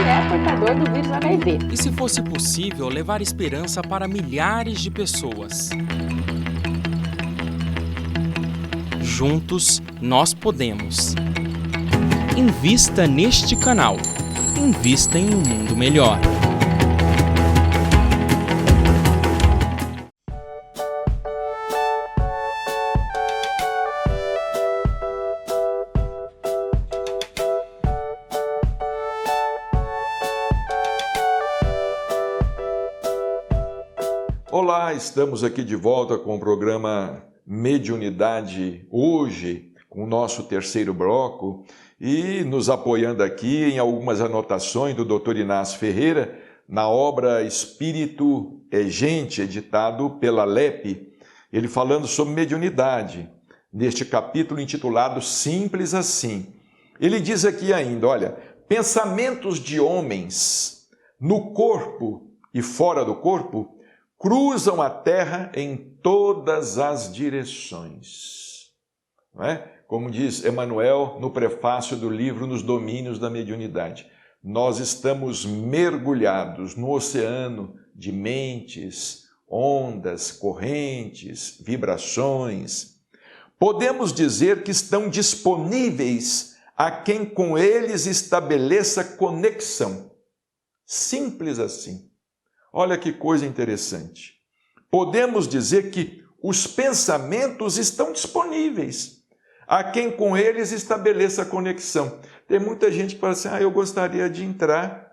é portador do vírus HIV. E se fosse possível levar esperança para milhares de pessoas? Juntos, nós podemos. Invista neste canal. Invista em um mundo melhor. Olá, estamos aqui de volta com o programa Mediunidade, hoje com o nosso terceiro bloco e nos apoiando aqui em algumas anotações do Dr. Inácio Ferreira na obra Espírito é Gente, editado pela LEP, ele falando sobre mediunidade, neste capítulo intitulado Simples Assim. Ele diz aqui ainda, olha, pensamentos de homens no corpo e fora do corpo cruzam a terra em todas as direções. Não é? Como diz Emmanuel no prefácio do livro Nos Domínios da Mediunidade, nós estamos mergulhados no oceano de mentes, ondas, correntes, vibrações. Podemos dizer que estão disponíveis a quem com eles estabeleça conexão. Simples assim. Olha que coisa interessante. Podemos dizer que os pensamentos estão disponíveis a quem com eles estabeleça conexão. Tem muita gente que fala assim, eu gostaria de entrar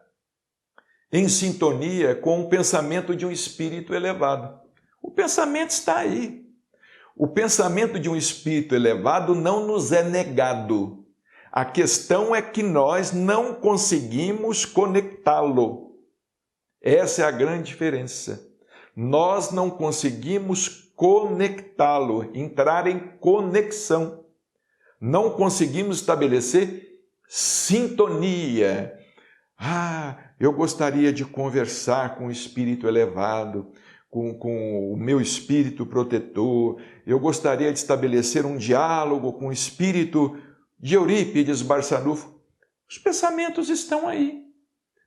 em sintonia com o pensamento de um espírito elevado. O pensamento está aí. O pensamento de um espírito elevado não nos é negado. A questão é que nós não conseguimos conectá-lo. Essa é a grande diferença. Nós não conseguimos conectá-lo, entrar em conexão. Não conseguimos estabelecer sintonia. Eu gostaria de conversar com o espírito elevado, com o meu espírito protetor. Eu gostaria de estabelecer um diálogo com o espírito de Eurípides Barçanufo. Os pensamentos estão aí.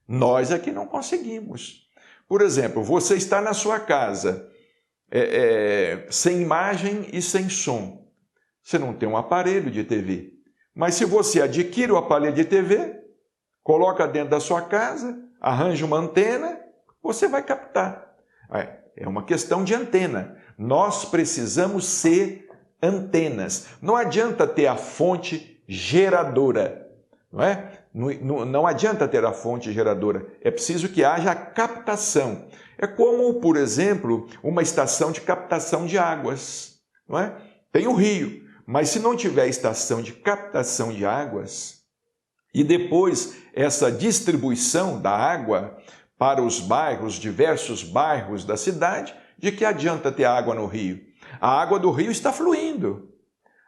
Nós é que não conseguimos. Por exemplo, você está na sua casa, sem imagem e sem som. Você não tem um aparelho de TV. Mas se você adquire o aparelho de TV, coloca dentro da sua casa, arranja uma antena, você vai captar. É uma questão de antena. Nós precisamos ser antenas. Não adianta ter a fonte geradora, não é? Não adianta ter a fonte geradora, é preciso que haja captação. É como, por exemplo, uma estação de captação de águas. Não é? Tem um rio, mas se não tiver estação de captação de águas, e depois essa distribuição da água para os bairros, diversos bairros da cidade, de que adianta ter água no rio? A água do rio está fluindo.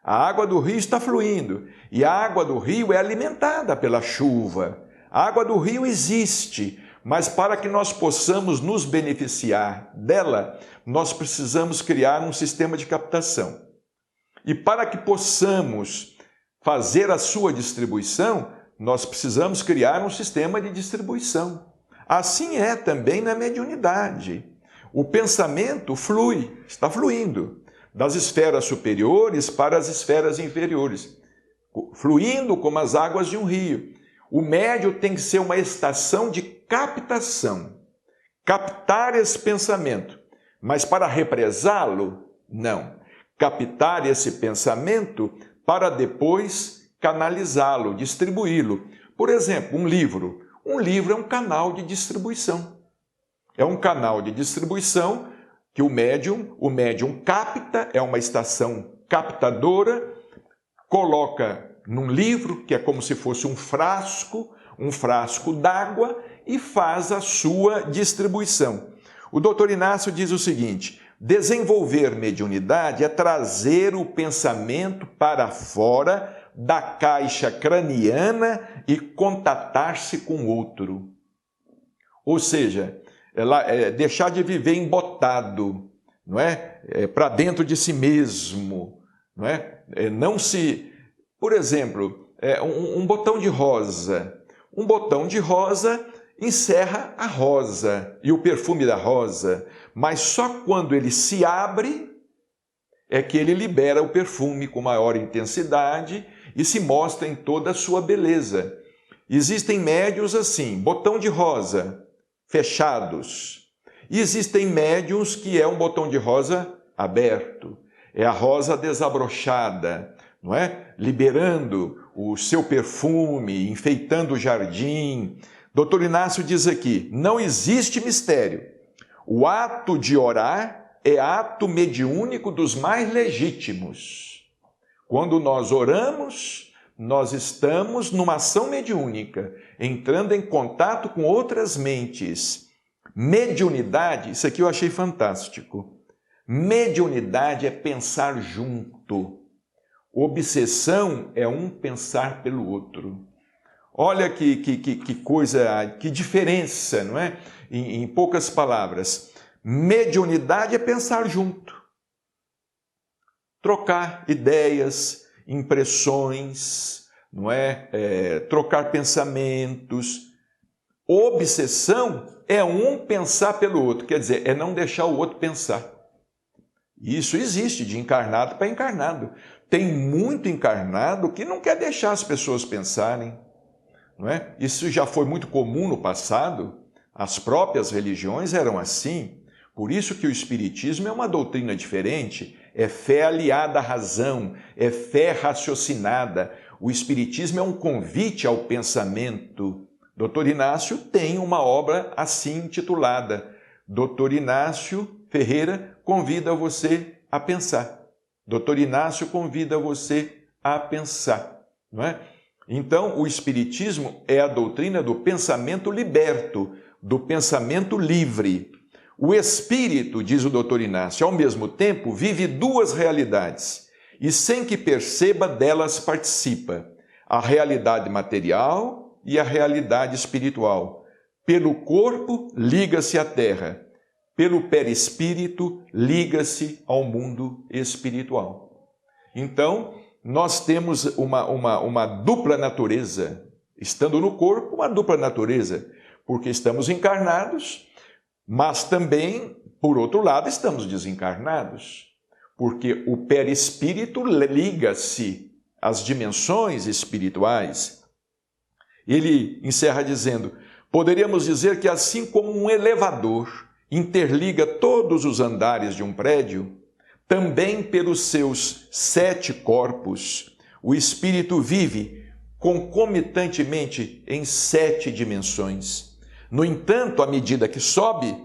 A água do rio está fluindo e a água do rio é alimentada pela chuva. A água do rio existe, mas para que nós possamos nos beneficiar dela, nós precisamos criar um sistema de captação. E para que possamos fazer a sua distribuição, nós precisamos criar um sistema de distribuição. Assim é também na mediunidade. O pensamento flui, está fluindo das esferas superiores para as esferas inferiores, fluindo como as águas de um rio. O médium tem que ser uma estação de captação, captar esse pensamento, mas para represá-lo, não. Captar esse pensamento para depois canalizá-lo, distribuí-lo. Por exemplo, um livro. Um livro é um canal de distribuição. É um canal de distribuição que o médium capta, é uma estação captadora, coloca num livro, que é como se fosse um frasco d'água, e faz a sua distribuição. O Dr. Inácio diz o seguinte, desenvolver mediunidade é trazer o pensamento para fora da caixa craniana e contatar-se com o outro. Ou seja, deixar de viver embotado, não é? Para dentro de si mesmo, não é? Por exemplo, um botão de rosa. um botão de rosa encerra a rosa e o perfume da rosa, mas só quando ele se abre é que ele libera o perfume com maior intensidade e se mostra em toda a sua beleza. Existem médiuns assim, botão de rosa, fechados. E existem médiuns que é um botão de rosa aberto. É a rosa desabrochada, não é? Liberando o seu perfume, enfeitando o jardim. Dr. Inácio diz aqui, não existe mistério. O ato de orar é ato mediúnico dos mais legítimos. Quando nós oramos, nós estamos numa ação mediúnica, entrando em contato com outras mentes. Mediunidade, isso aqui eu achei fantástico. Mediunidade é pensar junto. Obsessão é um pensar pelo outro. Olha que coisa, que diferença, não é? Em poucas palavras. Mediunidade é pensar junto. Trocar ideias, impressões, não é? Trocar pensamentos. Obsessão é um pensar pelo outro, quer dizer, é não deixar o outro pensar. Isso existe de encarnado para encarnado. Tem muito encarnado que não quer deixar as pessoas pensarem, não é? Isso já foi muito comum no passado, as próprias religiões eram assim. Por isso que o Espiritismo é uma doutrina diferente, é fé aliada à razão, é fé raciocinada. O Espiritismo é um convite ao pensamento. Dr. Inácio tem uma obra assim intitulada. Dr. Inácio Ferreira convida você a pensar. Dr. Inácio convida você a pensar, não é? Então, o Espiritismo é a doutrina do pensamento liberto, do pensamento livre. O espírito, diz o Dr. Inácio, ao mesmo tempo vive duas realidades e sem que perceba delas participa. A realidade material e a realidade espiritual. Pelo corpo, liga-se à terra. Pelo perispírito, liga-se ao mundo espiritual. Então, nós temos uma dupla natureza. Estando no corpo, uma dupla natureza. Porque estamos encarnados, mas também, por outro lado, estamos desencarnados. Porque o perispírito liga-se às dimensões espirituais. Ele encerra dizendo, poderíamos dizer que assim como um elevador interliga todos os andares de um prédio, também pelos seus 7 corpos, o espírito vive concomitantemente em 7 dimensões. No entanto, à medida que sobe,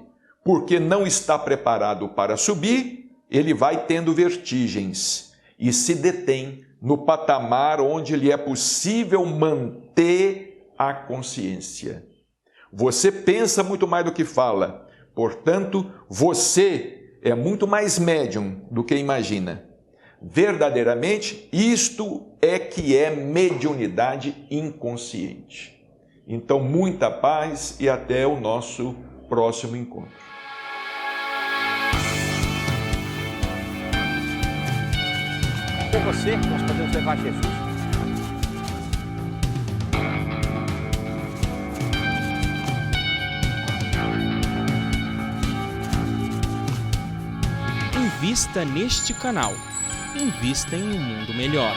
porque não está preparado para subir, ele vai tendo vertigens e se detém no patamar onde lhe é possível manter a consciência. Você pensa muito mais do que fala, portanto, você é muito mais médium do que imagina. Verdadeiramente, isto é que é mediunidade inconsciente. Então, muita paz e até o nosso próximo encontro. Com você, nós podemos levar Jesus. Invista neste canal. Invista em um mundo melhor.